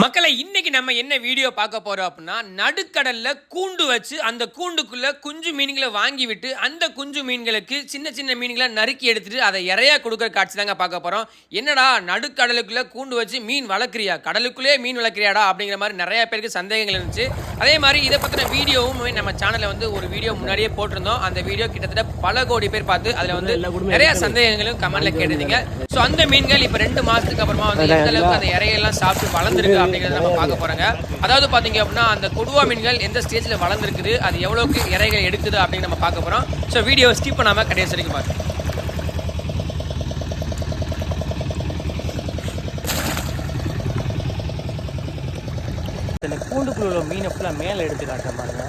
மக்களை இன்னைக்கு நம்ம என்ன வீடியோ பார்க்க போறோம் அப்படின்னா நடுக்கடல்ல கூண்டு வச்சு அந்த கூண்டுக்குள்ள குஞ்சு மீன்களை வாங்கி விட்டு அந்த குஞ்சு மீன்களுக்கு சின்ன சின்ன மீன்களை நறுக்கி எடுத்துட்டு அதை இறையா கொடுக்குற காட்சி தாங்க பார்க்க போறோம். என்னடா நடுக்கடலுக்குள்ள கூண்டு வச்சு மீன் வளர்க்குறியா, கடலுக்குள்ளே மீன் வளர்க்குறியாடா அப்படிங்கிற மாதிரி நிறைய பேருக்கு சந்தேகங்கள் இருந்துச்சு. அதே மாதிரி இதை பற்றின வீடியோவும் நம்ம சேனலில் வந்து ஒரு வீடியோ முன்னாடியே போட்டிருந்தோம். அந்த வீடியோ கிட்டத்தட்ட பல கோடி பேர் பார்த்து அதில் வந்து நிறைய சந்தேகங்களும் கமெண்ட்ல கேட்டிருந்தீங்க. ஸோ அந்த மீன்கள் இப்போ 2 மாதத்துக்கு அப்புறமா வந்து எந்த அளவுக்கு அந்த இறையெல்லாம் சாப்பிட்டு வளர்ந்துருக்கு அப்படிங்கிறத நம்ம பார்க்க போறோங்க. அதாவது பாத்தீங்க அப்படின்னா அந்த கொடுவா மீன்கள் எந்த ஸ்டேஜ்ல வளர்ந்துருக்குது, அது எவ்வளவுக்கு இறைகள் எடுக்குது அப்படின்னு நம்ம பார்க்க போறோம். ஸோ வீடியோ ஸ்கிப் பண்ணாம கடைசி வரைக்கும் பார்க்கலாம். இந்த கூண்டுக்குள்ள உள்ள மீனை ஃபுல்லா மேலே எடுத்து காட்டுற பாருங்க.